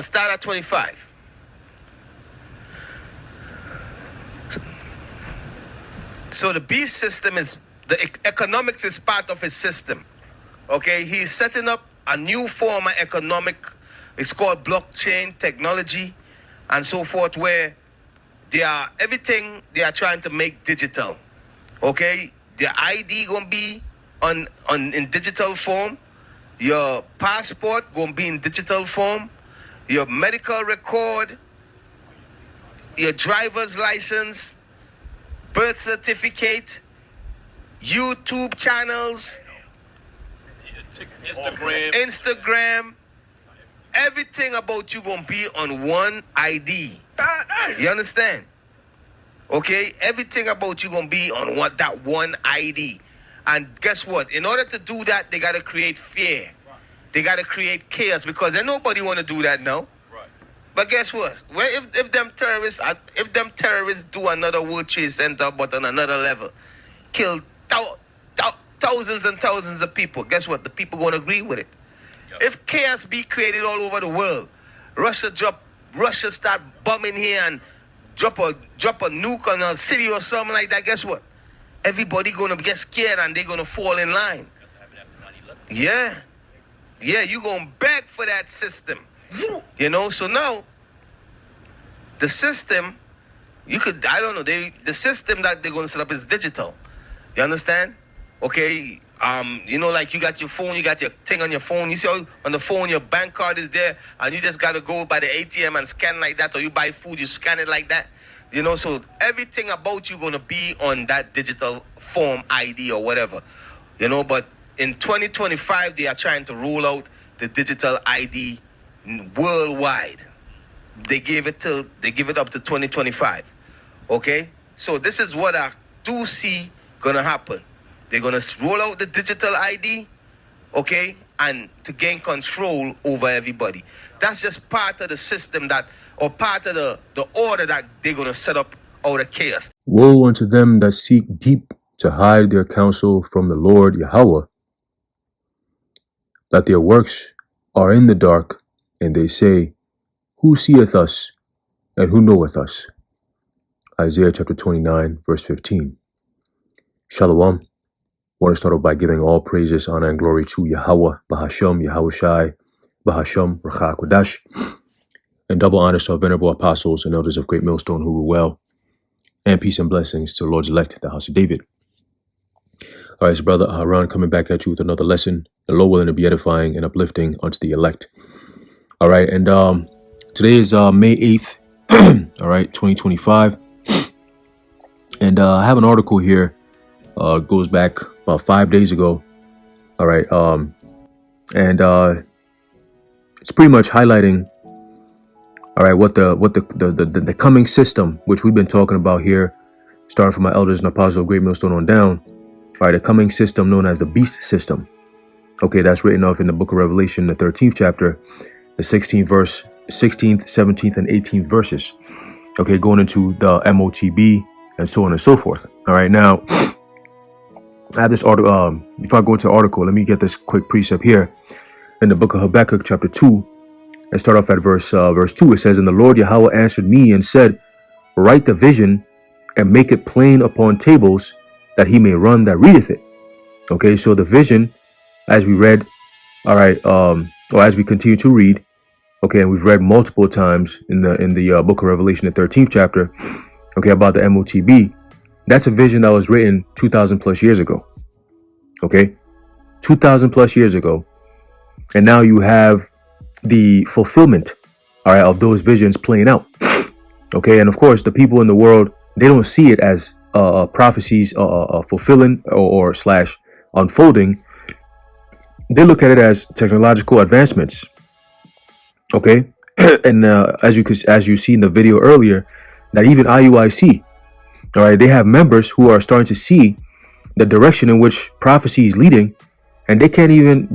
Start at 25. So the beast system is, the economics is part of his system. Okay, he's setting up a new form of economic, it's called blockchain technology and so forth, where everything they are trying to make digital. Okay, the ID gonna be in digital form, your passport gonna be in digital form, your medical record, your driver's license, birth certificate, YouTube channels, Instagram, everything about you gonna be on one ID. You understand? Okay, everything about you gonna be on that one ID. And guess what? In order to do that, they gotta create fear. They gotta create chaos, because ain't nobody wanna do that now. But guess what? Well, if them terrorists do another World Trade Center but on another level, kill thousands and thousands of people, guess what? The people gonna agree with it. Yep. If chaos be created all over the world, Russia start bombing here and drop a nuke on a city or something like that, guess what? Everybody gonna get scared and they gonna fall in line. Yeah, you gonna beg for that system. You know, so now the system, the system that they're gonna set up is digital. You understand? Okay, you know, like you got your phone, you got your thing on your phone. You see how on the phone your bank card is there, and you just gotta go by the ATM and scan like that, or you buy food, you scan it like that. You know, so everything about you gonna be on that digital form ID or whatever. You know, but in 2025 they are trying to roll out the digital ID worldwide. They give it up to 2025. Okay, so this is what I do see gonna happen. They're gonna roll out the digital ID, okay, and to gain control over everybody. That's just part of the system or part of the order that they're gonna set up out of chaos. Woe unto them that seek deep to hide their counsel from the Lord Yahweh, that their works are in the dark, and they say, who seeth us, and who knoweth us? Isaiah chapter 29, verse 15. Shalom. I want to start off by giving all praises, honor, and glory to Yahweh, Bahasham, Yahushai, Bahasham, Racha Kodash, and double honors to our venerable apostles and elders of Great Millstone who rule well, and peace and blessings to the Lord's elect, the house of David. All right, so Brother Haran coming back at you with another lesson, the Lord willing to be edifying and uplifting unto the elect. All right, and today is May 8th, all right, 2025. And I have an article here, goes back about 5 days ago. All right, and it's pretty much highlighting, all right, what the coming system, which we've been talking about here, starting from my elders and apostles of Great Millstone on down. All right, the coming system known as the beast system. Okay, that's written off in the book of Revelation, the 13th chapter, the 16th verse, 16th, 17th, and 18th verses. Okay, going into the MOTB and so on and so forth. All right, now I have this article. Before I go into the article, let me get this quick precept here in the book of Habakkuk, chapter 2, and start off at verse 2. It says, "And the Lord Yahweh answered me and said, write the vision and make it plain upon tables, that he may run that readeth it." Okay, so the vision, as we read, all right, or as we continue to read, okay, and we've read multiple times in the book of Revelation, the 13th chapter, okay, about the MOTB. That's a vision that was written 2,000 plus years ago. Okay, 2,000 plus years ago, and now you have the fulfillment, all right, of those visions playing out. Okay, and of course, the people in the world, they don't see it as prophecies fulfilling or slash unfolding. They look at it as technological advancements. Okay, and as you see in the video earlier, that even IUIC, all right, they have members who are starting to see the direction in which prophecy is leading, and they can't even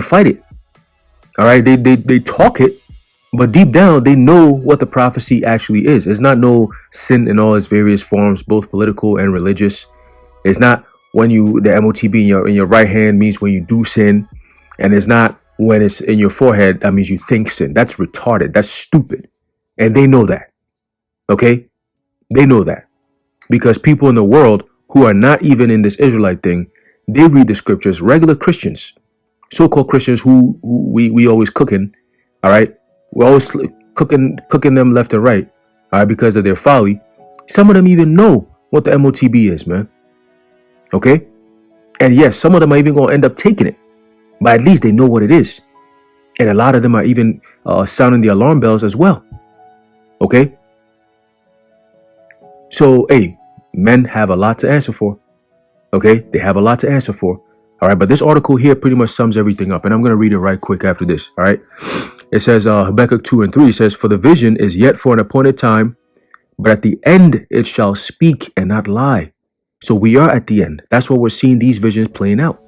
fight it. All right, they talk it, but deep down they know what the prophecy actually is. It's not no sin in all its various forms, both political and religious. It's not when the MOTB in your right hand means when you do sin, and it's not when it's in your forehead, that means you think sin. That's retarded. That's stupid. And they know that. Okay? They know that. Because people in the world who are not even in this Israelite thing, they read the scriptures. Regular Christians, so-called Christians who we always cooking, all right? We're always cooking them left and right, all right, because of their folly. Some of them even know what the MOTB is, man. Okay? And yes, some of them are even going to end up taking it. But at least they know what it is. And a lot of them are even sounding the alarm bells as well. Okay? So, hey, men have a lot to answer for. Okay? They have a lot to answer for. All right? But this article here pretty much sums everything up. And I'm going to read it right quick after this. All right? It says, Habakkuk 2:3 says, "For the vision is yet for an appointed time, but at the end it shall speak and not lie." So we are at the end. That's what we're seeing these visions playing out.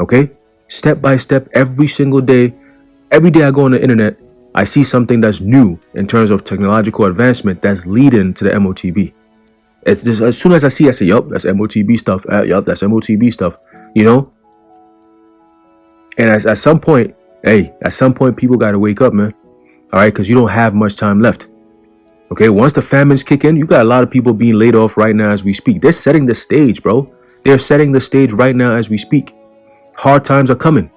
Okay? Step by step, every single day. Every day I go on the internet, I see something that's new in terms of technological advancement that's leading to the MOTB. It's just, as soon as I see, I say, yup, that's MOTB stuff. Yup, that's MOTB stuff. You know? And at some point, people got to wake up, man. All right? Because you don't have much time left. Okay? Once the famines kick in, you got a lot of people being laid off right now as we speak. They're setting the stage, bro. They're setting the stage right now as we speak. Hard times are coming.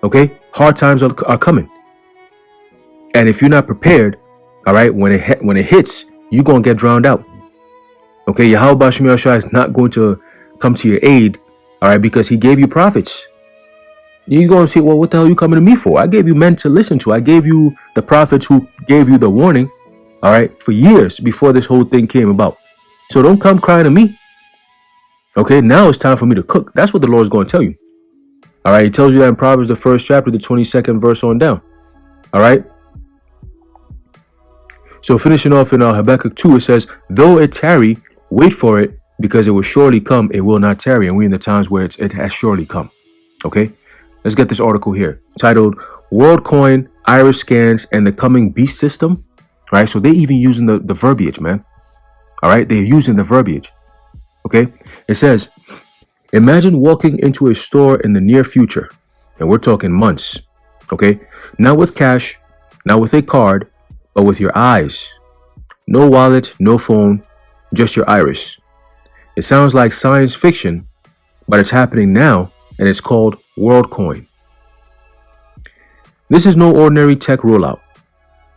Okay? Hard times are coming. And if you're not prepared, all right, when it hits, you're going to get drowned out. Okay? Yahweh Shemi Shai is not going to come to your aid, all right, because he gave you prophets. You're going to say, well, what the hell are you coming to me for? I gave you men to listen to. I gave you the prophets who gave you the warning, all right, for years before this whole thing came about. So don't come crying to me. Okay? Now it's time for me to cook. That's what the Lord's going to tell you. All right, he tells you that in Proverbs, the 1st chapter, the 22nd verse on down. All right. So finishing off in Habakkuk 2, it says, "Though it tarry, wait for it, because it will surely come. It will not tarry." And we're in the times where it has surely come. Okay. Let's get this article here titled "Worldcoin, Iris Scans, and the Coming Beast System." All right. So they're even using the verbiage, man. All right. They're using the verbiage. Okay. It says, "Imagine walking into a store in the near future," and we're talking months, okay? Not with cash, not with a card, but with your eyes. No wallet, no phone, just your iris. It sounds like science fiction, but it's happening now, and it's called Worldcoin. This is no ordinary tech rollout.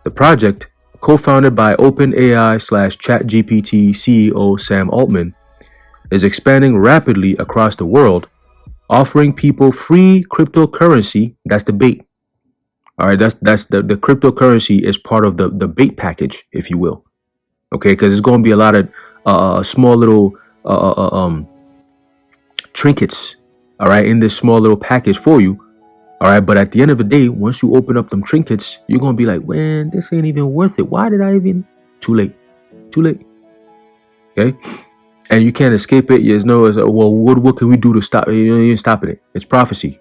The project, co-founded by OpenAI/ChatGPT CEO Sam Altman, is expanding rapidly across the world, offering people free cryptocurrency. That's the bait. All right, that's the cryptocurrency is part of the bait package, if you will. Okay, because it's going to be a lot of small little trinkets. All right, in this small little package for you. All right, but at the end of the day, once you open up them trinkets, you're going to be like, man, this ain't even worth it. Why did I even? Too late. Okay. And you can't escape it. There's no, well, what can we do to stop it? You ain't stopping it. It's prophecy.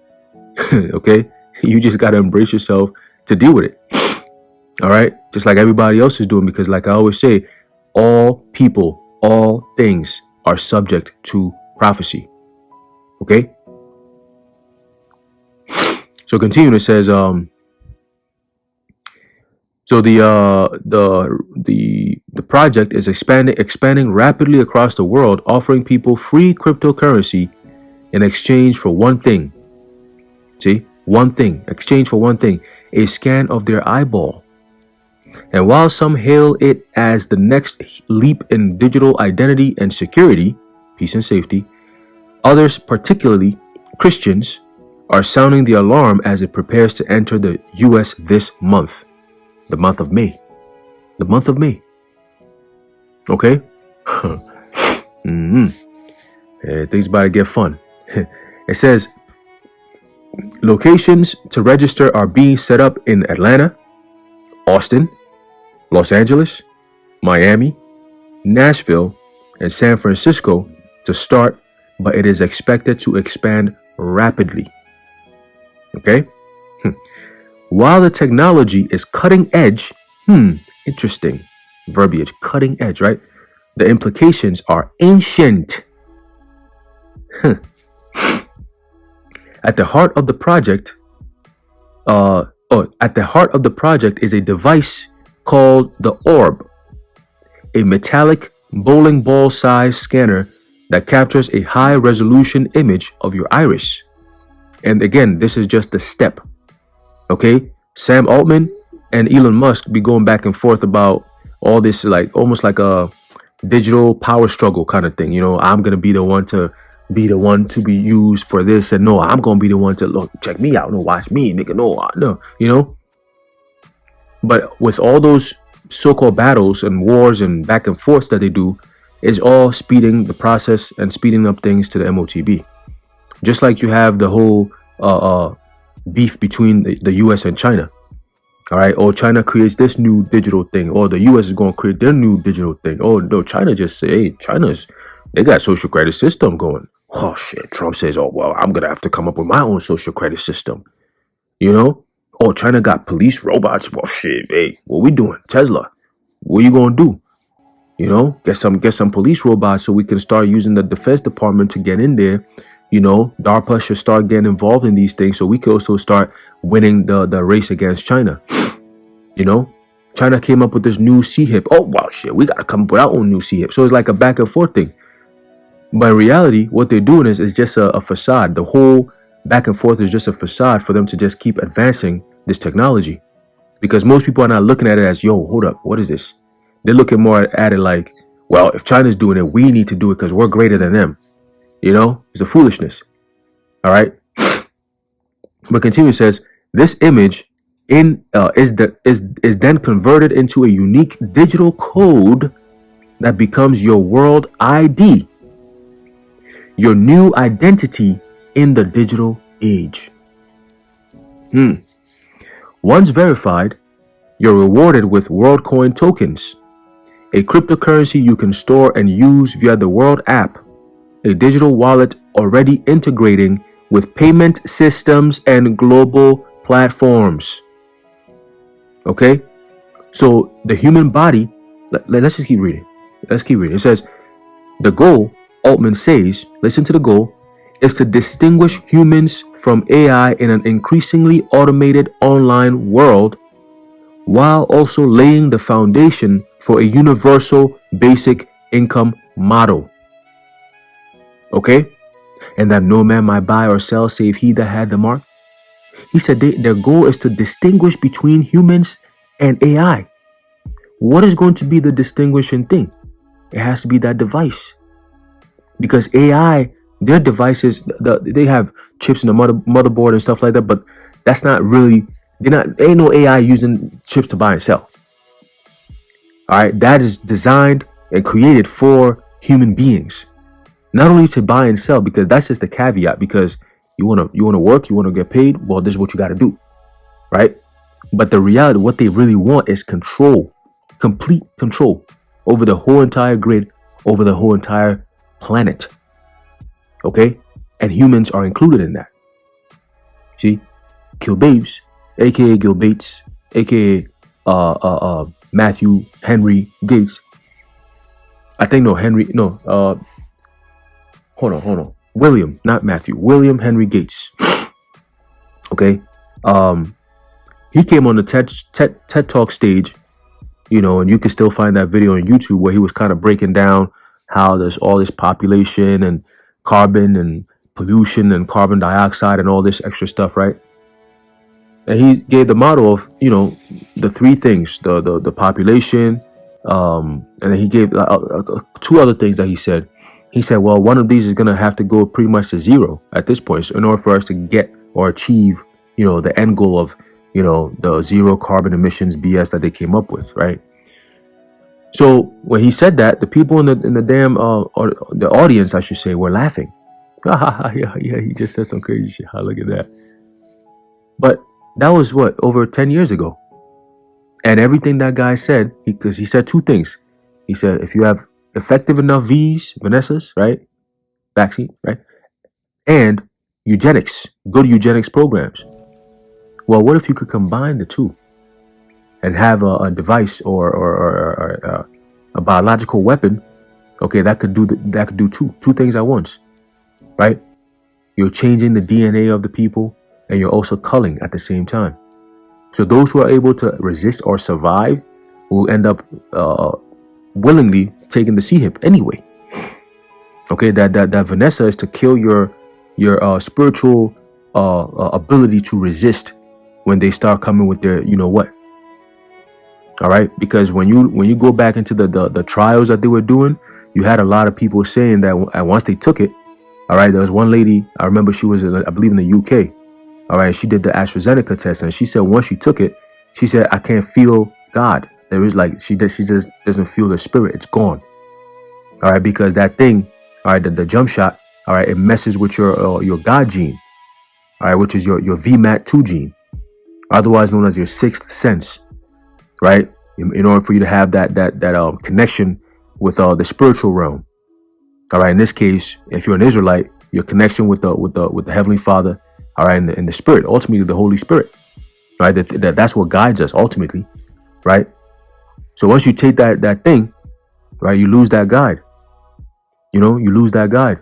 Okay? You just got to embrace yourself to deal with it. All right? Just like everybody else is doing, because like I always say, all people, all things are subject to prophecy. Okay? So continuing, it says, so the project is expanding rapidly across the world, offering people free cryptocurrency in exchange for one thing. See, one thing, exchange for one thing, a scan of their eyeball. And while some hail it as the next leap in digital identity and security, peace and safety, others, particularly Christians, are sounding the alarm as it prepares to enter the U.S. this month. The month of May. The month of May. Okay? Things about to get fun. It says, locations to register are being set up in Atlanta, Austin, Los Angeles, Miami, Nashville, and San Francisco to start, but it is expected to expand rapidly. Okay? While the technology is cutting edge, interesting verbiage, cutting edge, right? The implications are ancient. At the heart of the project At the heart of the project is a device called the Orb, a metallic bowling ball size scanner that captures a high resolution image of your iris. And again, this is just the step. Okay, Sam Altman and Elon Musk be going back and forth about all this, like almost like a digital power struggle kind of thing. You know, I'm gonna be the one to be used for this, and no, I'm gonna be the one to look, check me out, no, watch me, nigga, no, you know. But with all those so-called battles and wars and back and forth that they do, is all speeding the process and speeding up things to the MOTB. Just like you have the whole beef between the US and China. All right. Or China creates this new digital thing, or the US is going to create their new digital thing. Oh, no, China just say, hey, they got social credit system going. Oh, shit. Trump says, oh, well, I'm going to have to come up with my own social credit system. You know? Oh, China got police robots. Well, shit. Hey, what we doing? Tesla. What you going to do? You know, get some police robots so we can start using the Defense Department to get in there. You know, DARPA should start getting involved in these things so we can also start winning the race against China. You know, China came up with this new CHIP. Oh, wow, shit, we got to come up with our own new CHIP. So it's like a back and forth thing. But in reality, what they're doing is just a facade. The whole back and forth is just a facade for them to just keep advancing this technology. Because most people are not looking at it as, yo, hold up, what is this? They're looking more at it like, well, if China's doing it, we need to do it because we're greater than them. You know, it's a foolishness. All right. But continue, says this image is then converted into a unique digital code that becomes your world ID, your new identity in the digital age. Once verified, you're rewarded with Worldcoin tokens, a cryptocurrency you can store and use via the World app, a digital wallet already integrating with payment systems and global platforms. Okay? So the human body, let's just keep reading. Let's keep reading. It says, the goal, Altman says, listen to the goal, is to distinguish humans from AI in an increasingly automated online world, while also laying the foundation for a universal basic income model. Okay? And that no man might buy or sell save he that had the mark. He said their goal is to distinguish between humans and AI. What is going to be the distinguishing thing? It has to be that device. Because AI, their devices, they have chips in the motherboard and stuff like that, but that's not really, ain't no AI using chips to buy and sell. All right, that is designed and created for human beings. Not only to buy and sell, because that's just the caveat, because you want to work, you want to get paid, well, this is what you got to do, right? But the reality, what they really want is control, complete control over the whole entire grid, over the whole entire planet, okay? And humans are included in that. See, Kill Babes, aka Gil Bates, aka Matthew Henry Gates. Hold on. William, not Matthew. William Henry Gates. Okay. He came on the TED Talk stage, you know, and you can still find that video on YouTube where he was kind of breaking down how there's all this population and carbon and pollution and carbon dioxide and all this extra stuff, right? And he gave the model of, you know, the three things, the population, and then he gave two other things that he said. He said, well, one of these is going to have to go pretty much to zero at this point, so in order for us to get or achieve, you know, the end goal of, you know, the zero carbon emissions BS that they came up with, right? So when he said that, the people in the damn or the audience, I should say, were laughing. Yeah, he just said some crazy shit. Look at that. But that was what, over 10 years ago. And everything that guy said, because he said two things. He said, if you have effective enough Vanessas, right? Vaccine, right? And eugenics, good eugenics programs. Well, what if you could combine the two and have a device or a biological weapon, okay, that could do two things at once, right? You're changing the DNA of the people. and you're also culling at the same time. So those who are able to resist or survive will end up willingly taking the sea hip anyway. Okay, that Vanessa is to kill your spiritual ability to resist when they start coming with their you know what. All right, because when you go back into the trials that they were doing, you had a lot of people saying that once they took it, all right, there was one lady, I remember she was I believe in the UK. All right, she did the AstraZeneca test, and she said once she took it, she said I can't feel God. There is like she just doesn't feel the spirit. It's gone. All right, because that thing, all right, the jump shot, all right, it messes with your God gene, all right, which is your VMAT2 gene, otherwise known as your sixth sense, right? In order for you to have that connection with the spiritual realm, all right. In this case, if you're an Israelite, your connection with the Heavenly Father, all right, and the Spirit, ultimately the Holy Spirit, right? That's what guides us ultimately, right? So once you take that thing, right, you lose that guide. You know, you lose that guide.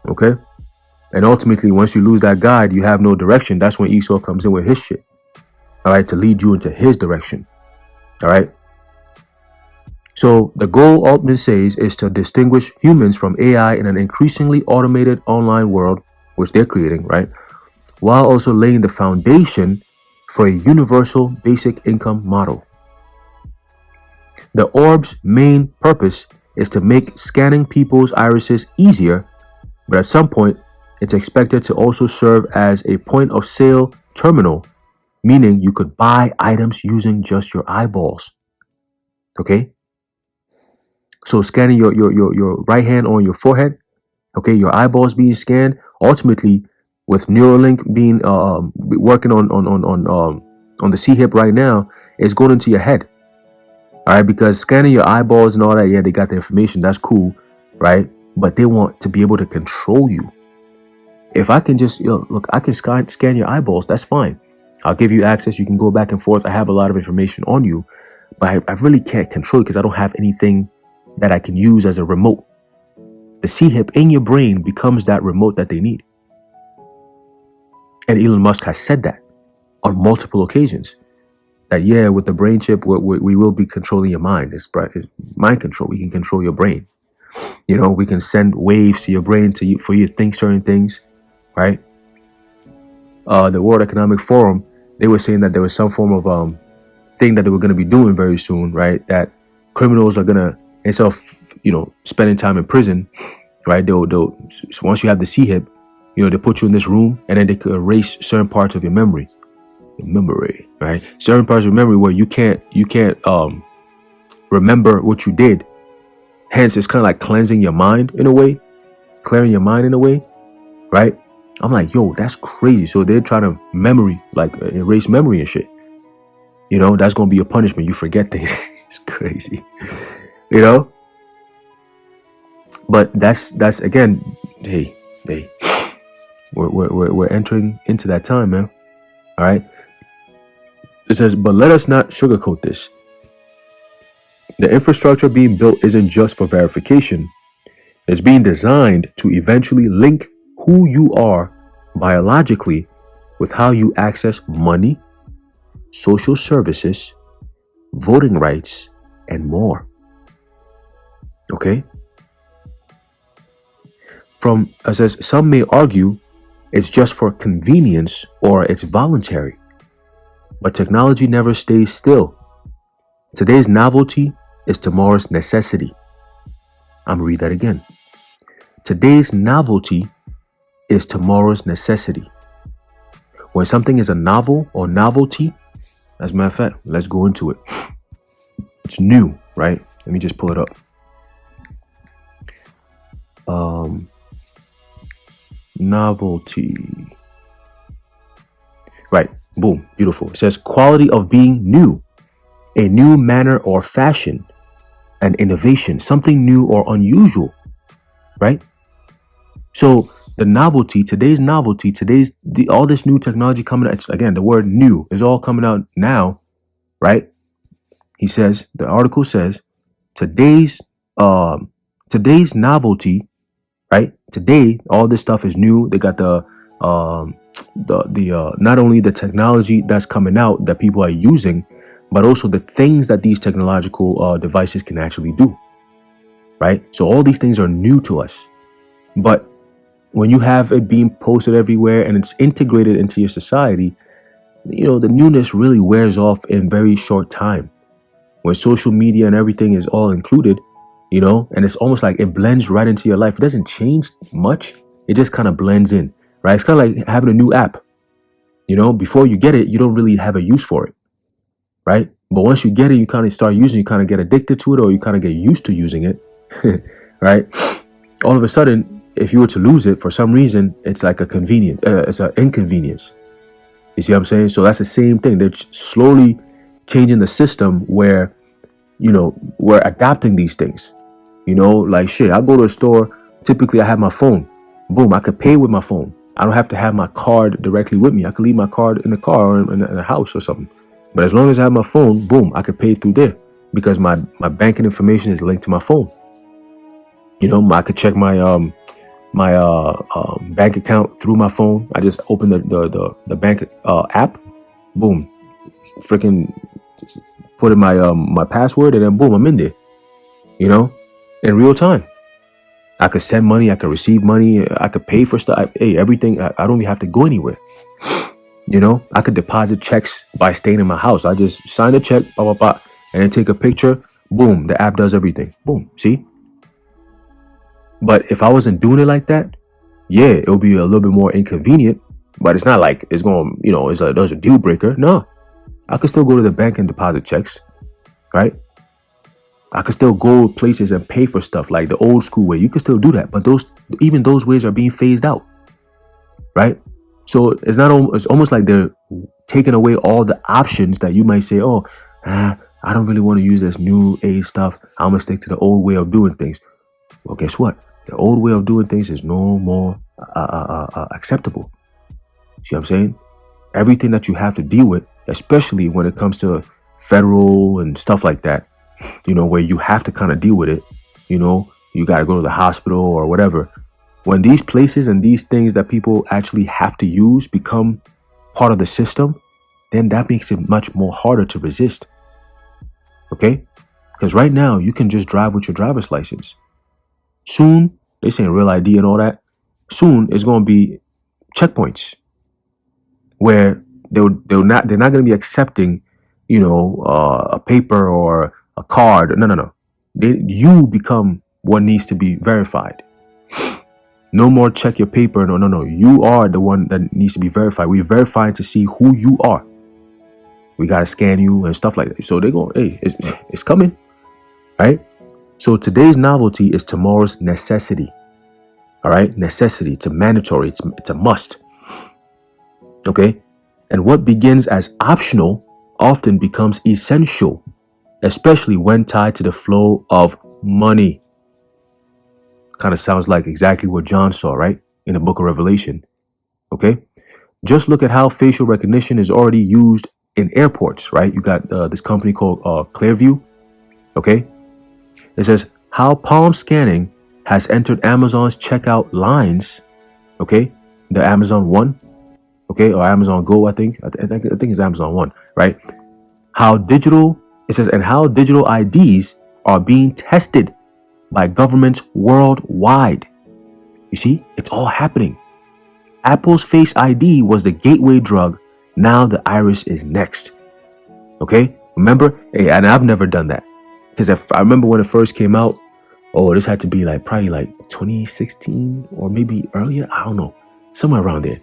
Okay, and ultimately, once you lose that guide, you have no direction. That's when Esau comes in with his shit, all right, to lead you into his direction, all right. So the goal, Altman says, is to distinguish humans from AI in an increasingly automated online world, which they're creating, right? While also laying the foundation for a universal basic income model. The orb's main purpose is to make scanning people's irises easier, but at some point, it's expected to also serve as a point of sale terminal, meaning you could buy items using just your eyeballs. Okay? So scanning your right hand on your forehead, okay, your eyeballs being scanned, ultimately with Neuralink being working on the C hip right now, is going into your head. All right, because scanning your eyeballs and all that, yeah, they got the information, that's cool, right? But they want to be able to control you. If I can just, look, I can scan your eyeballs, that's fine. I'll give you access, you can go back and forth. I have a lot of information on you, but I really can't control it because I don't have anything that I can use as a remote. The C-hip in your brain becomes that remote that they need. And Elon Musk has said that on multiple occasions. That, yeah, with the brain chip, we will be controlling your mind. It's mind control. We can control your brain. You know, we can send waves to your brain for you to think certain things, right? The World Economic Forum, they were saying that there was some form of thing that they were going to be doing very soon, right? That criminals are going to, instead of, spending time in prison, right? So once you have the C-hip, they put you in this room and then they could erase certain parts of your memory. Right? Certain parts of your memory where you can't remember what you did. Hence, it's kind of like cleansing your mind in a way, clearing your mind in a way, right? I'm like, yo, that's crazy. So they're trying to erase memory and shit. That's going to be your punishment. You forget things. It's crazy, But that's again, hey, we're entering into that time, man. All right. It says, but let us not sugarcoat this. The infrastructure being built isn't just for verification. It's being designed to eventually link who you are biologically with how you access money, social services, voting rights, and more. Okay? It says, some may argue it's just for convenience or it's voluntary. But technology never stays still. Today's novelty is tomorrow's necessity. I'm going to read that again. Today's novelty is tomorrow's necessity. When something is a novel or novelty, as a matter of fact, let's go into it. It's new, right? Let me just pull it up. Novelty. Right. Boom. Beautiful. It says quality of being new, a new manner or fashion, an innovation, something new or unusual, right? So the novelty, all this new technology coming out, it's, again, the word new is all coming out now, right? He says, the article says, today's novelty, right? Today, all this stuff is new. They got the not only the technology that's coming out that people are using, but also the things that these technological devices can actually do, right? So all these things are new to us, but when you have it being posted everywhere and it's integrated into your society, the newness really wears off in very short time. When social media and everything is all included, and it's almost like it blends right into your life. It doesn't change much. It just kind of blends in, right? It's kind of like having a new app. Before you get it, you don't really have a use for it, right? But once you get it, you kind of start using it, you kind of get addicted to it, or you kind of get used to using it, right? All of a sudden, if you were to lose it for some reason, it's like it's an inconvenience. You see what I'm saying? So that's the same thing. They're slowly changing the system where, we're adapting these things. Like shit, I go to a store. Typically, I have my phone. Boom, I could pay with my phone. I don't have to have my card directly with me. I could leave my card in the car or in the house or something. But as long as I have my phone, boom, I could pay through there because my banking information is linked to my phone. I could check my bank account through my phone. I just open the bank app, boom, freaking put in my password, and then boom, I'm in there. In real time. I could send money, I could receive money, I could pay for stuff. Everything. I don't even have to go anywhere. I could deposit checks by staying in my house. I just sign a check, blah, blah, blah, and then take a picture. Boom, the app does everything. Boom, see? But if I wasn't doing it like that, yeah, it would be a little bit more inconvenient. But it's not like it's going, there's a deal breaker. No, I could still go to the bank and deposit checks, right? I could still go places and pay for stuff like the old school way. You can still do that, but even those ways are being phased out, right? So it's almost like they're taking away all the options that you might say, I don't really want to use this new age stuff. I'm gonna stick to the old way of doing things. Well, guess what? The old way of doing things is no more acceptable. See what I'm saying? Everything that you have to deal with, especially when it comes to federal and stuff like that, where you have to kind of deal with it, you got to go to the hospital or whatever. When these places and these things that people actually have to use become part of the system, then that makes it much more harder to resist. Okay? Because right now you can just drive with your driver's license. Soon, they saying real ID and all that. Soon it's going to be checkpoints where they're not going to be accepting, a paper or a card. No. You become what needs to be verified. No more check your paper. No. You are the one that needs to be verified. We're verifying to see who you are. We got to scan you and stuff like that. So they go, hey, it's coming, right? So today's novelty is tomorrow's necessity. All right. Necessity. It's a mandatory. It's a must. Okay. And what begins as optional often becomes essential, especially when tied to the flow of money. Kind of sounds like exactly what John saw, right? In the book of Revelation. Okay. Just look at how facial recognition is already used in airports, right? You got this company called Clearview. Okay. It says how palm scanning has entered Amazon's checkout lines. Okay. The Amazon One. Okay. Or Amazon Go, I think. I think it's Amazon One, right? It says, and how digital IDs are being tested by governments worldwide. You see, it's all happening. Apple's Face ID was the gateway drug. Now the iris is next. Okay, remember? Hey, and I've never done that because I remember when it first came out. Oh, this had to be probably 2016 or maybe earlier. I don't know, somewhere around there.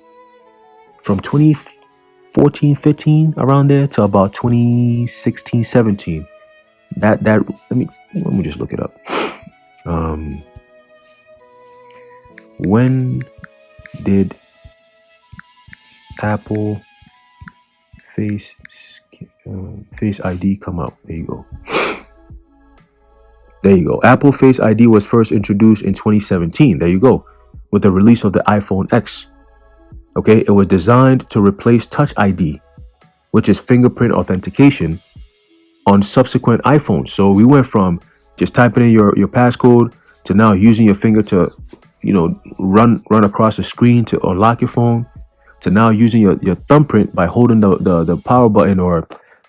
From 2014, 15, around there to about 2016, 17. That let me just look it up. When did Apple Face ID come out? There you go. Apple Face ID was first introduced in 2017. There you go. With the release of the iPhone X. Okay, it was designed to replace Touch ID, which is fingerprint authentication, on subsequent iPhones. So we went from just typing in your passcode to now using your finger to, run across the screen to unlock your phone, to now using your thumbprint by holding the power button or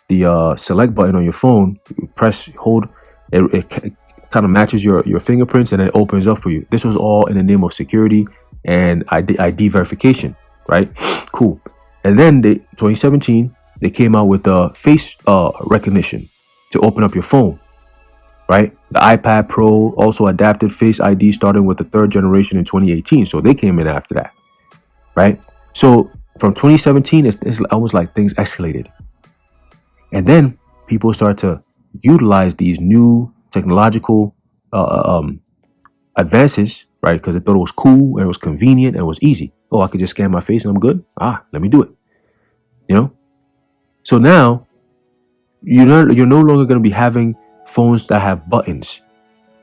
the select button on your phone. You press hold, it kind of matches your fingerprints and then it opens up for you. This was all in the name of security and ID verification, right? Cool. And then 2017 they came out with the face recognition to open up your phone, right? The iPad Pro also adapted Face ID starting with the 3rd generation in 2018. So they came in after that, right? So from 2017, it's almost like things escalated. And then people start to utilize these new technological advances, right? Because they thought it was cool and it was convenient and it was easy. Oh, I could just scan my face and I'm good. Let me do it. You know? So now you're no longer going to be having phones that have buttons.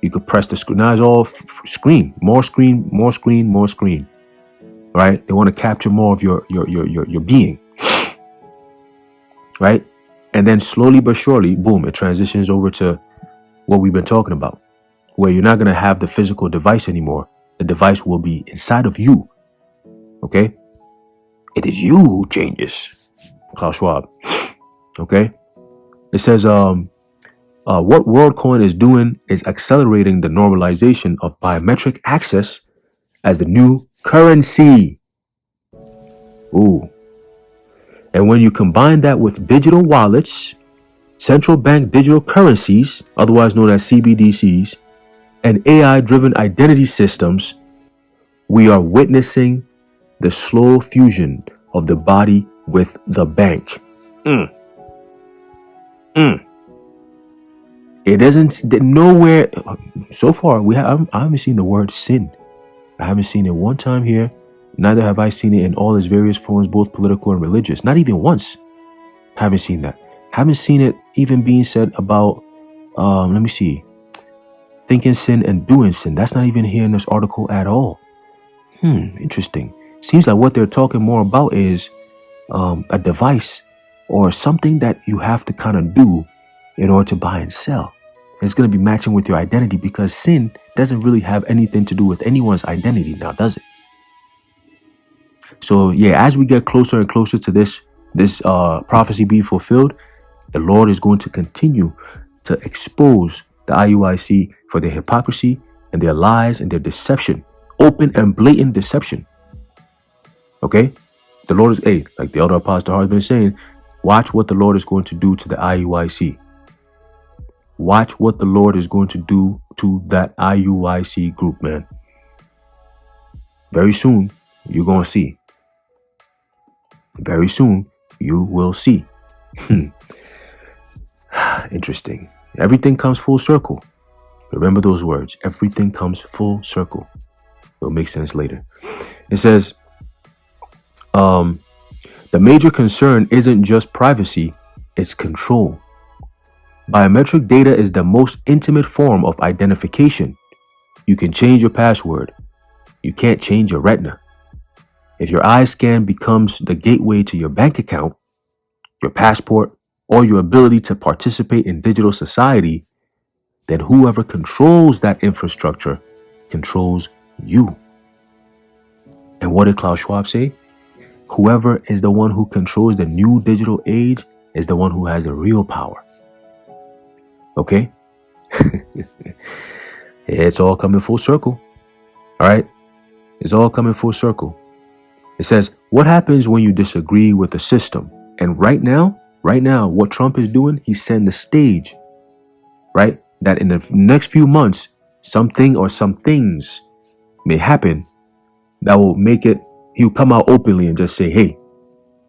You could press the screen. Now it's all screen, more screen, more screen, more screen. Right? They want to capture more of your being. Right? And then slowly but surely, boom, it transitions over to what we've been talking about, where you're not going to have the physical device anymore. The device will be inside of you. Okay? It is you who changes. Klaus Schwab. Okay? It says, what Worldcoin is doing is accelerating the normalization of biometric access as the new currency. Ooh. And when you combine that with digital wallets, central bank digital currencies, otherwise known as CBDCs, and AI-driven identity systems, we are witnessing the slow fusion of the body with the bank. It isn't nowhere so far. I haven't seen the word sin. I haven't seen it one time here. Neither have I seen it in all its various forms, both political and religious. Not even once. Haven't seen that. Haven't seen it even being said about, let me see, thinking sin and doing sin. That's not even here in this article at all. Interesting. Seems like what they're talking more about is a device or something that you have to kind of do in order to buy and sell. And it's going to be matching with your identity, because sin doesn't really have anything to do with anyone's identity now, does it? So yeah, as we get closer and closer to this prophecy being fulfilled, the Lord is going to continue to expose the IUIC for their hypocrisy and their lies and their deception, open and blatant deception. Okay? The Lord is, like the elder apostle has been saying, watch what the Lord is going to do to the IUIC. Watch what the Lord is going to do to that IUIC group, man. Very soon, you're going to see. Very soon, you will see. Interesting. Everything comes full circle. Remember those words. Everything comes full circle. It'll make sense later. It says, the major concern isn't just privacy, it's control. Biometric data is the most intimate form of identification. You can change your password. You can't change your retina. If your eye scan becomes the gateway to your bank account, your passport, or your ability to participate in digital society, then whoever controls that infrastructure controls you. And what did Klaus Schwab say? Whoever is the one who controls the new digital age is the one who has the real power. Okay? It's all coming full circle. All right? It's all coming full circle. It says, what happens when you disagree with the system? And right now, what Trump is doing, he's setting the stage, right? That in the next few months, something or some things may happen that will make it, he'll come out openly and just say, hey,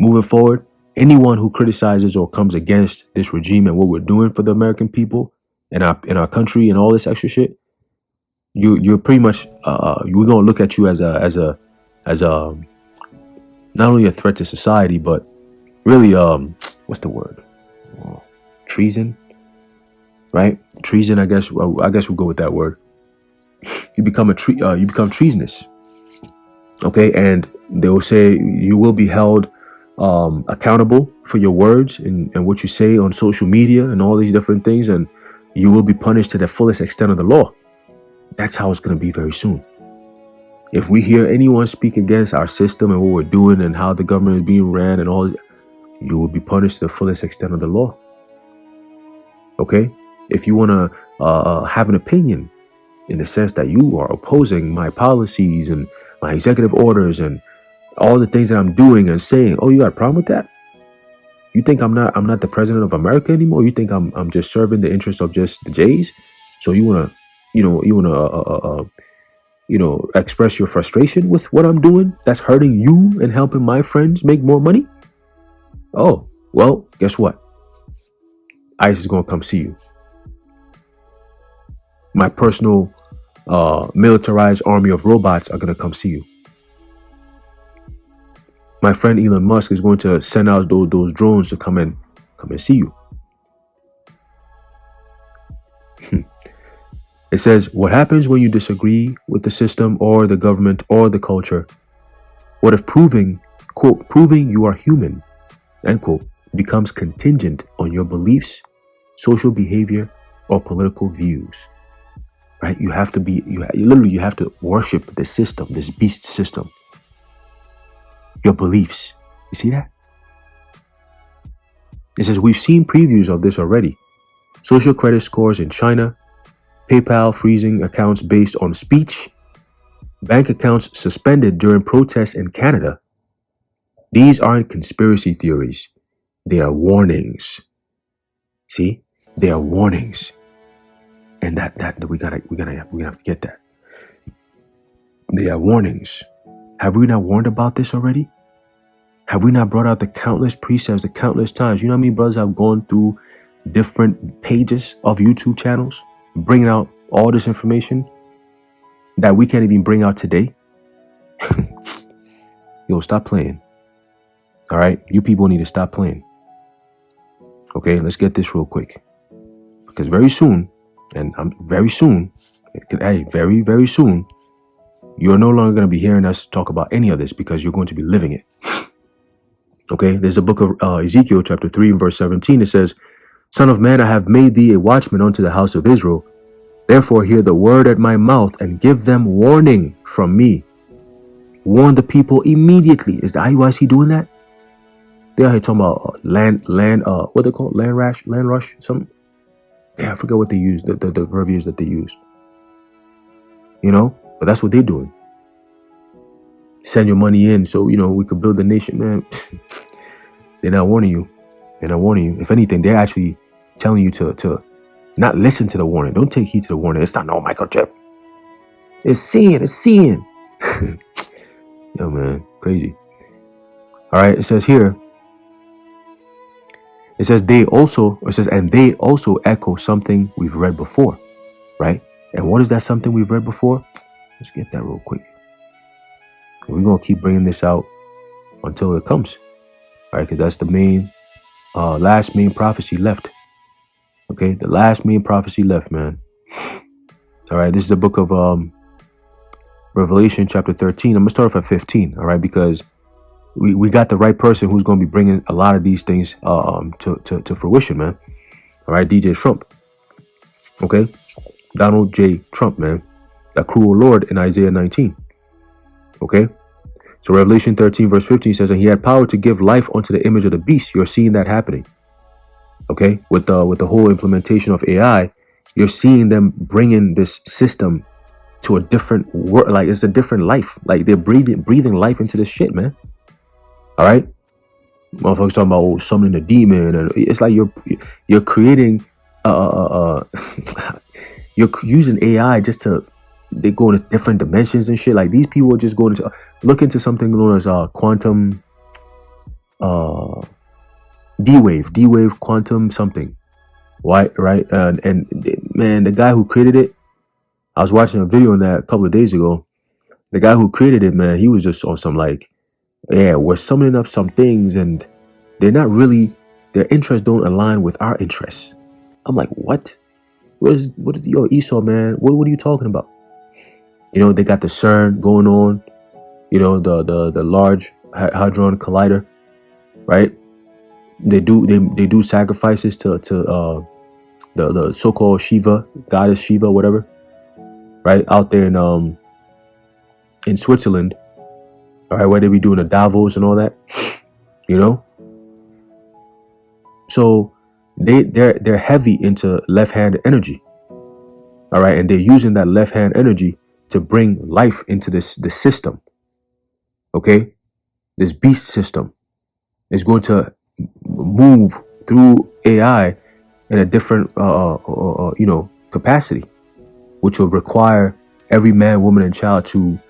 moving forward, anyone who criticizes or comes against this regime and what we're doing for the American people and our country and all this extra shit, you're pretty much, we're going to look at you as a not only a threat to society, but really, what's the word? Treason, right? Treason, I guess we'll go with that word. You become treasonous. Okay, and they will say you will be held accountable for your words and what you say on social media and all these different things, and you will be punished to the fullest extent of the law. That's how it's going to be very soon. If we hear anyone speak against our system and what we're doing and how the government is being ran and all, you will be punished to the fullest extent of the law. Okay? If you want to have an opinion in the sense that you are opposing my policies and my executive orders and all the things that I'm doing and saying, oh, you got a problem with that? You think I'm not the president of America anymore? You think I'm just serving the interests of just the Jays? So you want to express your frustration with what I'm doing that's hurting you and helping my friends make more money? Oh, well, guess what? ICE is going to come see you. My personal militarized army of robots are going to come see you. My friend Elon Musk is going to send out those drones to come and see you. It says, what happens when you disagree with the system or the government or the culture? What if proving you are human, end quote, becomes contingent on your beliefs, social behavior, or political views? Right? You have to worship the system, this beast system. Your beliefs. You see that? It says, we've seen previews of this already. Social credit scores in China, PayPal freezing accounts based on speech, bank accounts suspended during protests in Canada. These aren't conspiracy theories. They are warnings. See? They are warnings. And that we're gonna have to get that. They are warnings. Have we not warned about this already? Have we not brought out the countless precepts, the countless times? You know how many brothers have gone through different pages of YouTube channels, bringing out all this information that we can't even bring out today? Yo, stop playing. All right? You people need to stop playing. Okay, let's get this real quick. Because very soon, very, very soon, you're no longer going to be hearing us talk about any of this because you're going to be living it. Okay, there's a book of Ezekiel chapter 3 and verse 17. It says, Son of man, I have made thee a watchman unto the house of Israel. Therefore hear the word at my mouth and give them warning from me. Warn the people immediately. Is the IUIC doing that? They are here talking about what they call it? Land rush, something. Yeah, I forget what they use, the verbiage that they use. You know, but that's what they're doing. Send your money in so, we could build a nation, man. They're not warning you. If anything, they're actually telling you to not listen to the warning. Don't take heed to the warning. It's not no microchip. It's seeing. Yo, man, crazy. All right, it says here, and they also echo something we've read before, right? And what is that something we've read before? Let's get that real quick. And we're going to keep bringing this out until it comes. All right, because that's the last main prophecy left. Okay, the last main prophecy left, man. All right, this is the book of Revelation chapter 13. I'm going to start off at 15, all right, because we got the right person who's going to be bringing a lot of these things to fruition, man. All right, DJ Trump. Okay, Donald J. Trump, man. The cruel Lord in Isaiah 19. Okay, so Revelation 13 verse 15 says, and he had power to give life unto the image of the beast. You're seeing that happening. Okay, with the whole implementation of AI, you're seeing them bringing this system to a different world. Like, it's a different life. Like, they're breathing life into this shit, man. All right, motherfuckers talking about summoning a demon, and it's like you're creating you're using AI just to. They go into different dimensions and shit. Like, these people are just going to look into something known as quantum D-wave quantum something. Why, right? And man, the guy who created it, I was watching a video on that a couple of days ago. The guy who created it, man, he was just on some like, yeah, we're summoning up some things and they're not really, their interests don't align with our interests. I'm like, what? What is yo, Esau, man? What are you talking about? They got the CERN going on, the Large Hadron Collider, right? They do sacrifices to the so-called Shiva, goddess Shiva, whatever, right? Out there in in Switzerland, all right, where they be doing the Davos and all that, you know. So they're heavy into left-hand energy, all right, and they're using that left-hand energy to bring life into this system. Okay, this beast system is going to move through AI in a different, capacity, which will require every man, woman, and child to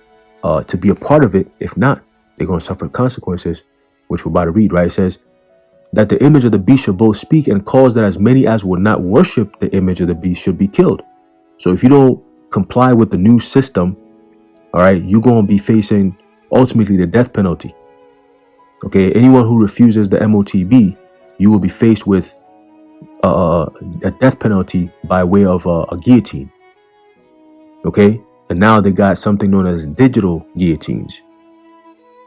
be a part of it. If not, they're going to suffer consequences, which we're about to read. Right? It says that the image of the beast shall both speak and cause that as many as would not worship the image of the beast should be killed. So if you don't comply with the new system, all right, you're going to be facing ultimately the death penalty. Okay, anyone who refuses the MOTB, you will be faced with a death penalty by way of a guillotine. Okay, and now they got something known as digital guillotines.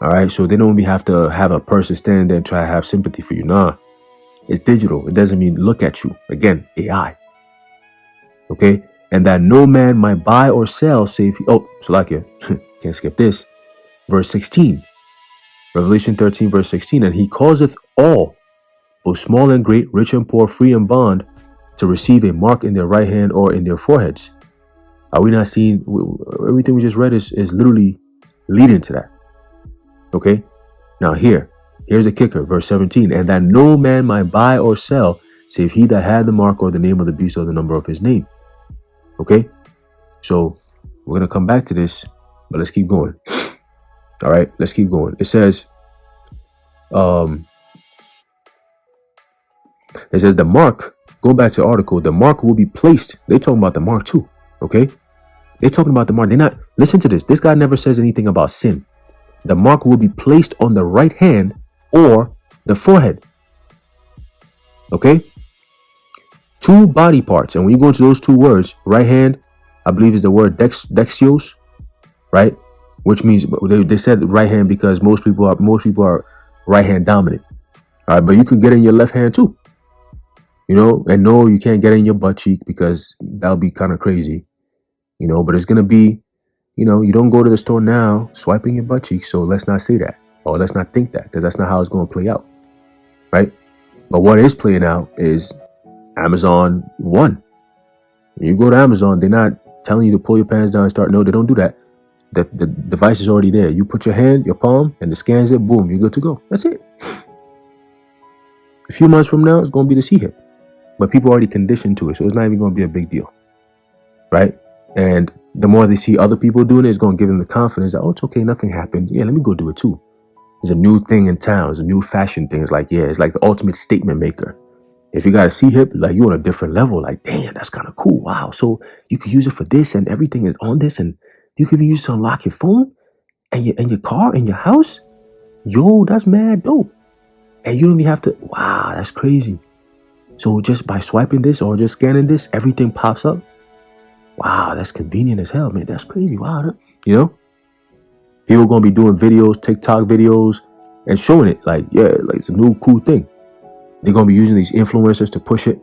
All right, so they don't have to have a person stand there and try to have sympathy for you. Nah, it's digital. It doesn't mean look at you. Again, AI. Okay, and that no man might buy or sell save. Oh, Salakia, can't skip this. Verse 16, Revelation 13, verse 16, and he causeth all, both small and great, rich and poor, free and bond, to receive a mark in their right hand or in their foreheads. Are we not seeing everything we just read is literally leading to that? Okay, now here's the kicker, verse 17, and that no man might buy or sell save he that had the mark or the name of the beast or the number of his name. Okay, so we're gonna come back to this, but let's keep going. All right, let's keep going. It says, the mark. Going back to the article, the mark will be placed. They're talking about the mark too. Okay, they're talking about the mark. They're not. Listen to this. This guy never says anything about sin. The mark will be placed on the right hand or the forehead. Okay, two body parts, and when you go into those two words, right hand, I believe is the word dexios, right? Which means they said right hand because most people are right hand dominant. All right, but you can get in your left hand too. You know, and no, you can't get in your butt cheek because that'll be kind of crazy. You know, but it's gonna be, you know, you don't go to the store now swiping your butt cheek. So let's not say that, or let's not think that, because that's not how it's going to play out, right? But what is playing out is Amazon One. When you go to Amazon, they're not telling you to pull your pants down and start. No, they don't do that. The device is already there. You put your hand, your palm, and it scans it. Boom, you're good to go. That's it. A few months from now, it's going to be the C-hip. But people are already conditioned to it, so it's not even going to be a big deal, right? And the more they see other people doing it, it's going to give them the confidence that, oh, it's okay, nothing happened. Yeah, let me go do it too. It's a new thing in town. It's a new fashion thing. It's like, yeah, it's like the ultimate statement maker. If you got a C-hip, like you're on a different level. Like, damn, that's kind of cool. Wow. So you can use it for this and everything is on this. And you can even use it to unlock your phone and your car and your house. Yo, that's mad dope. And you don't even have to, wow, that's crazy. So just by swiping this or just scanning this, everything pops up. Wow, that's convenient as hell, man. That's crazy. Wow. You know, people are going to be doing videos, TikTok videos, and showing it like, yeah, like it's a new cool thing. They're going to be using these influencers to push it.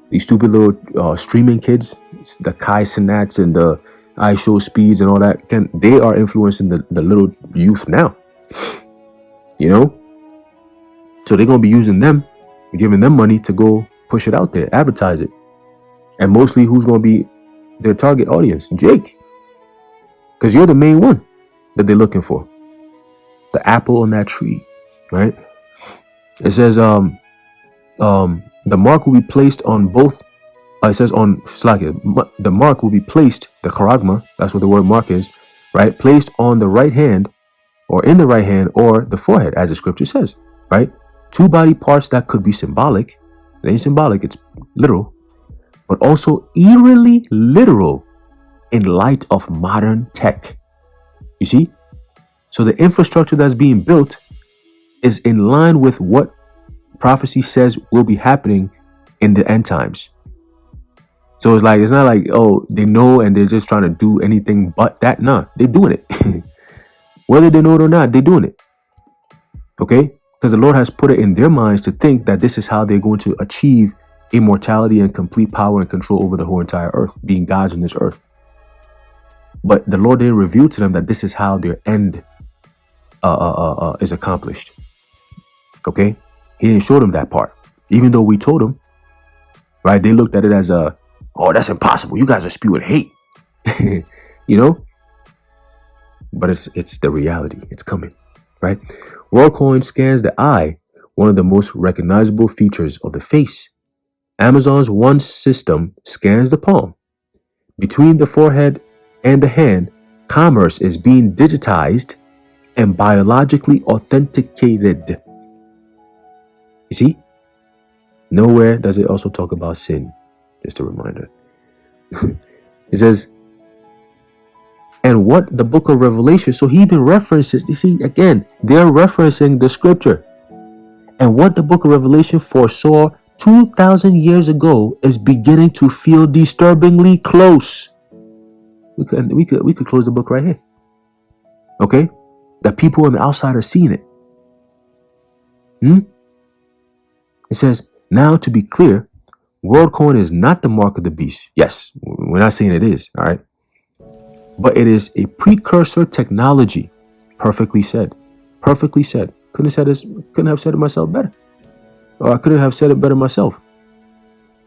These stupid little streaming kids, the Kai Sinats and the iShow Speeds and all that, they are influencing the little youth now. You know? So they're going to be using them, giving them money to go push it out there, advertise it. And mostly who's going to be their target audience? Jake. Because you're the main one that they're looking for. The apple on that tree, right? It says, the mark will be placed on both. It says on Slakia, the mark will be placed, the charagma, that's what the word mark is, right? Placed on the right hand or in the right hand or the forehead, as the scripture says, right? Two body parts that could be symbolic. It ain't symbolic, it's literal, but also eerily literal in light of modern tech. You see? So the infrastructure that's being built is in line with what prophecy says will be happening in the end times. So it's like, it's not like, oh, they know and they're just trying to do anything but that. Nah, they're doing it. Whether they know it or not, they're doing it. Okay? Because the Lord has put it in their minds to think that this is how they're going to achieve immortality and complete power and control over the whole entire earth, being gods on this earth. But the Lord didn't reveal to them that this is how their end is accomplished. Okay? He didn't show them that part. Even though we told them, right? They looked at it as oh, that's impossible. You guys are spewing hate. You know? But it's the reality. It's coming, right? Worldcoin scans the eye, one of the most recognizable features of the face. Amazon's One system scans the palm. Between the forehead and the hand, commerce is being digitized and biologically authenticated. You see? Nowhere does it also talk about sin. Just a reminder. It says, and what the book of Revelation, so he even references, you see, again, they're referencing the scripture. And what the book of Revelation foresaw 2,000 years ago is beginning to feel disturbingly close. We could close the book right here. Okay? The people on the outside are seeing it. It says, now to be clear, Worldcoin is not the mark of the beast. Yes, we're not saying it is, all right? But it is a precursor technology. Perfectly said. Perfectly said. Couldn't have said it myself better. Or I couldn't have said it better myself.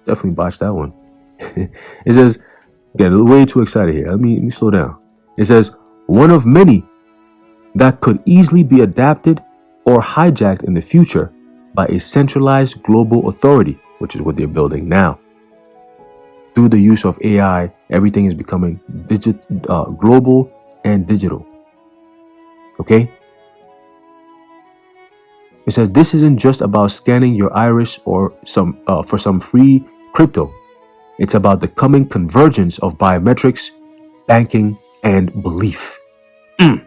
Definitely botched that one. It says, again, way too excited here. Let me slow down. It says, one of many that could easily be adapted or hijacked in the future by a centralized global authority, which is what they're building now. Through the use of AI, everything is becoming global and digital. Okay? It says this isn't just about scanning your iris or for some free crypto. It's about the coming convergence of biometrics, banking, and belief. It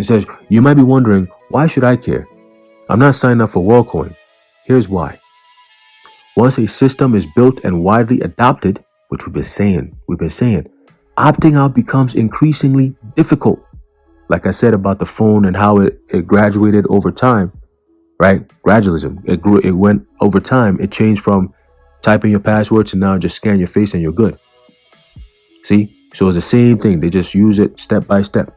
says, you might be wondering, why should I care? I'm not signing up for Worldcoin. Here's why. Once a system is built and widely adopted, which we've been saying, opting out becomes increasingly difficult. Like I said about the phone and how it graduated over time, right? Gradualism. It went over time. It changed from typing your password to now just scan your face and you're good. See? So it's the same thing. They just use it step by step.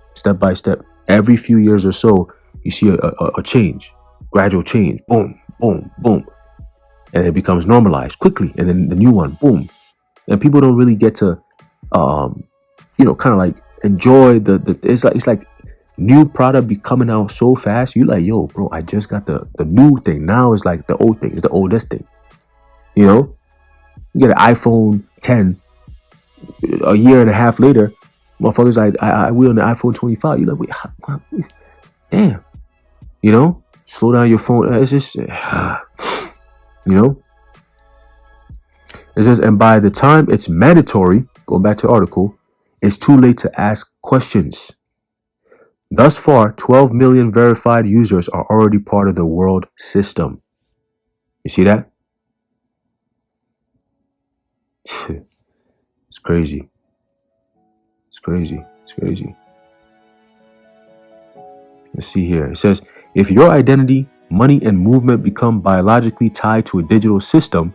Every few years or so, you see a change, gradual change. Boom, boom, boom. And it becomes normalized quickly. And then the new one, boom. And people don't really get to, kind of like enjoy it's like new product be coming out so fast. You like, yo, bro, I just got the new thing. Now it's like the old thing. It's the oldest thing. You know, you get an iPhone 10 a year and a half later. Motherfuckers like, I will on the iPhone 25. You're like, wait, damn. You know, slow down your phone. It's just, you know. It says, and by the time it's mandatory, going back to the article, it's too late to ask questions. Thus far, 12 million verified users are already part of the world system. You see that? It's crazy. It's crazy. Let's see here. It says, if your identity, money, and movement become biologically tied to a digital system,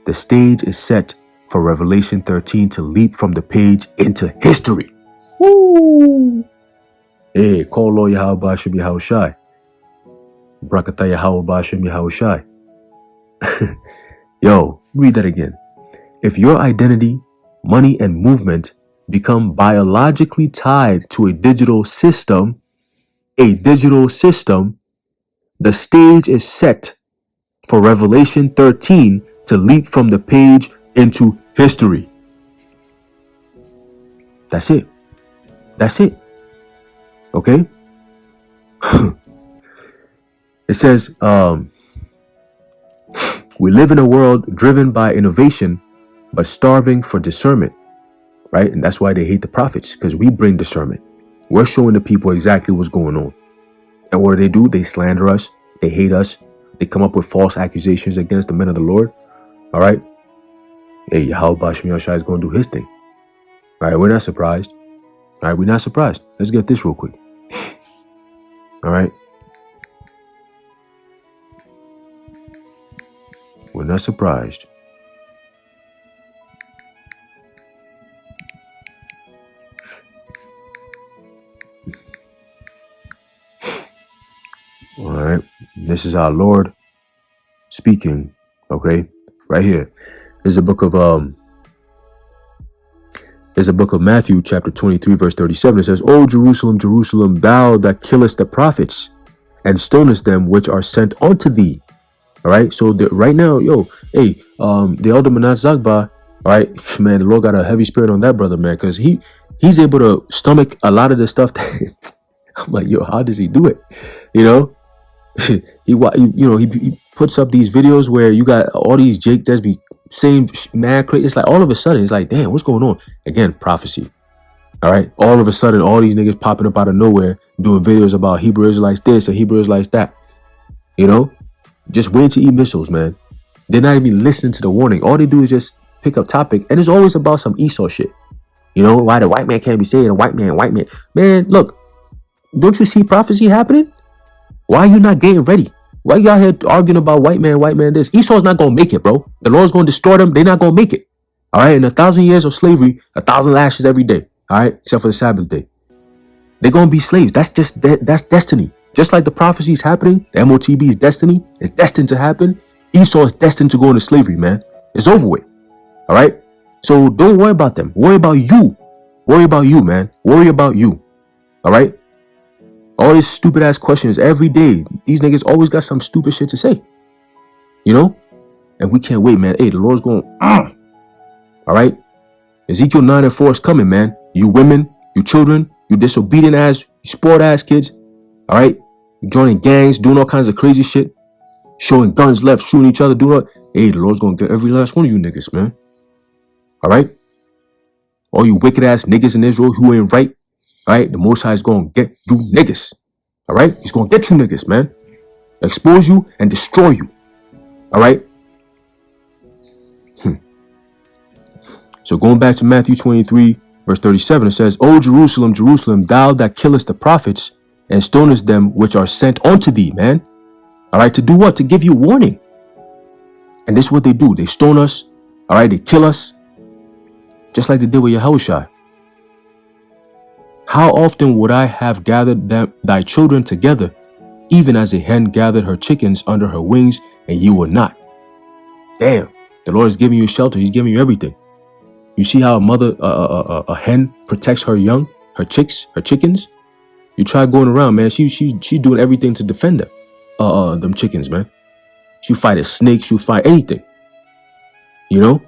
the stage is set for Revelation 13 to leap from the page into history. Woo! Hey, call Lord Yahweh Shem Yahushai. Brakatah Yahweh Shem Yahushai. Yo, read that again. If your identity, money, and movement become biologically tied to a digital system, the stage is set for Revelation 13 to leap from the page into history. That's it. Okay? It says, we live in a world driven by innovation, but starving for discernment, right? And that's why they hate the prophets, because we bring discernment. We're showing the people exactly what's going on. And what do? They slander us. They hate us. They come up with false accusations against the men of the Lord. All right? Hey, Yahweh Shem Yahushai is going to do his thing. All right? We're not surprised. All right? We're not surprised. Let's get this real quick. All right? We're not surprised. this is our Lord speaking. Okay, right here. There's a book of Matthew, chapter 23, verse 37. It says, "O Jerusalem, Jerusalem, thou that killest the prophets and stonest them which are sent unto thee." All right. So right now, the elder Manat Zagba, all right, man, the Lord got a heavy spirit on that brother, man, because he's able to stomach a lot of the stuff that I'm like, yo, how does he do it? You know, he puts up these videos where you got all these Jake Desby saying mad crazy. It's like all of a sudden, it's like, damn, what's going on? Again, prophecy. All right. All of a sudden, all these niggas popping up out of nowhere doing videos about Hebrew Israelites this and Hebrew Israelites that. You know, just waiting to eat missiles, man. They're not even listening to the warning. All they do is just pick up topic, and it's always about some Esau shit. You know, why the white man can't be saved? A white man. Man, look, don't you see prophecy happening? Why are you not getting ready? Why you out here arguing about white man this? Esau's not going to make it, bro. The Lord's going to destroy them. They're not going to make it. All right. In 1,000 years of slavery, 1,000 lashes every day. All right. Except for the Sabbath day. They're going to be slaves. That's destiny. Just like the prophecy is happening, the MOTB is destiny. It's destined to happen. Esau is destined to go into slavery, man. It's over with. All right. So don't worry about them. Worry about you. Worry about you, man. Worry about you. All right. All these stupid ass questions every day. These niggas always got some stupid shit to say. You know? And we can't wait, man. Hey, the Lord's going, all right? Ezekiel 9:4 is coming, man. You women, you children, you disobedient ass, you sport ass kids. All right? You joining gangs, doing all kinds of crazy shit. Showing guns left, shooting each other, doing all. Hey, the Lord's going to get every last one of you niggas, man. All right? All you wicked ass niggas in Israel who ain't right. All right, the Most High is going to get you niggas. All right, he's going to get you niggas, man. Expose you and destroy you. All right. So going back to Matthew 23, verse 37, it says, "O Jerusalem, Jerusalem, thou that killest the prophets and stonest them which are sent unto thee," man. All right, to do what? To give you warning. And this is what they do. They stone us. All right, they kill us. Just like they did with Yahushua. "How often would I have gathered thy children together, even as a hen gathered her chickens under her wings, and you would not?" Damn, the Lord is giving you shelter. He's giving you everything. You see how a hen protects her young, her chickens. You try going around, man. She's doing everything to defend them chickens, man. She'll fight a snake. She'll fight anything. You know.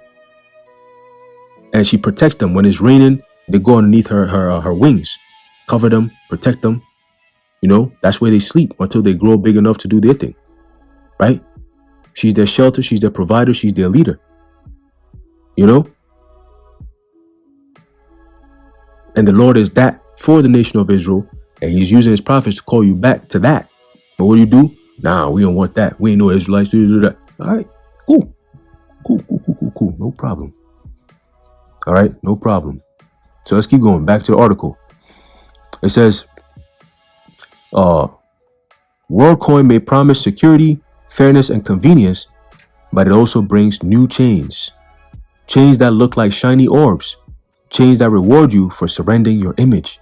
And she protects them when it's raining. They go underneath her wings, cover them, protect them. You know, that's where they sleep until they grow big enough to do their thing, right? She's their shelter. She's their provider. She's their leader. You know? And the Lord is that for the nation of Israel, and he's using his prophets to call you back to that. But what do? Nah, we don't want that. We ain't no Israelites to do that. All right, cool. No problem. All right, no problem. So let's keep going back to the article. It says, Worldcoin may promise security, fairness, and convenience, but it also brings new chains. Chains that look like shiny orbs. Chains that reward you for surrendering your image.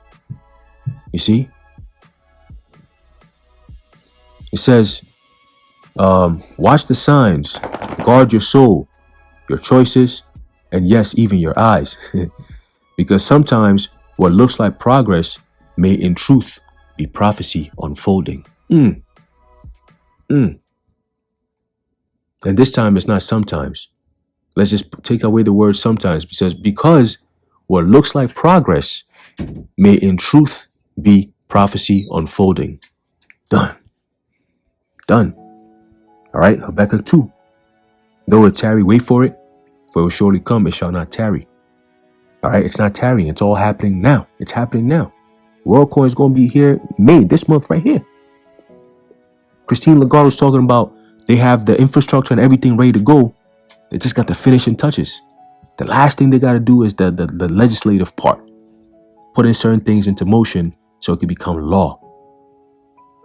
You see? It says, watch the signs, guard your soul, your choices, and yes, even your eyes. Because sometimes what looks like progress may in truth be prophecy unfolding. And this time it's not sometimes. Let's just take away the word sometimes. It says, because what looks like progress may in truth be prophecy unfolding. Done. All right, Habakkuk 2. Though it tarry, wait for it, for it will surely come, it shall not tarry. All right, it's not tarrying. It's all happening now. It's happening now. Worldcoin is going to be here May, this month right here. Christine Lagarde was talking about they have the infrastructure and everything ready to go. They just got the finishing touches. The last thing they got to do is the legislative part. Putting certain things into motion so it can become law.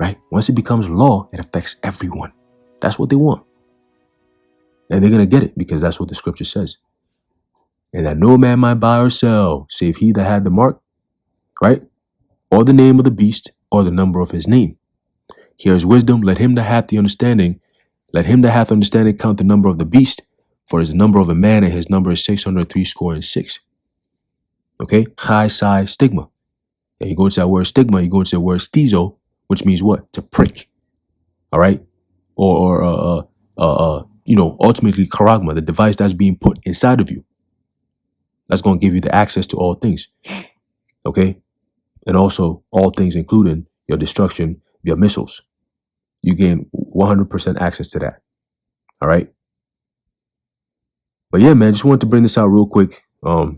Right? Once it becomes law, it affects everyone. That's what they want. And they're going to get it because that's what the scripture says. And that no man might buy or sell, save he that had the mark, right? Or the name of the beast, or the number of his name. Here is wisdom. Let him that hath the understanding, count the number of the beast, for it is the number of a man, and his number is 666. Okay? Chai, sai, stigma. And you go into that word stigma, you go into the word stizo, which means what? To prick. All right? Or ultimately charagma, the device that's being put inside of you. That's going to give you the access to all things. Okay? And also all things, including your destruction via missiles. You gain 100% access to that. All right? But yeah, man, just wanted to bring this out real quick. Lord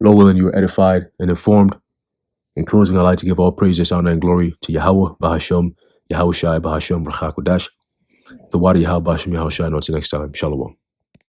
willing, you were edified and informed. In closing, I'd like to give all praises, honor, and glory to Yahweh, Bahasham, Yahweh Shai, Bahasham, Rachakodash. The water Yahweh, Bahasham, Yahweh Shai. Until next time, Shalom.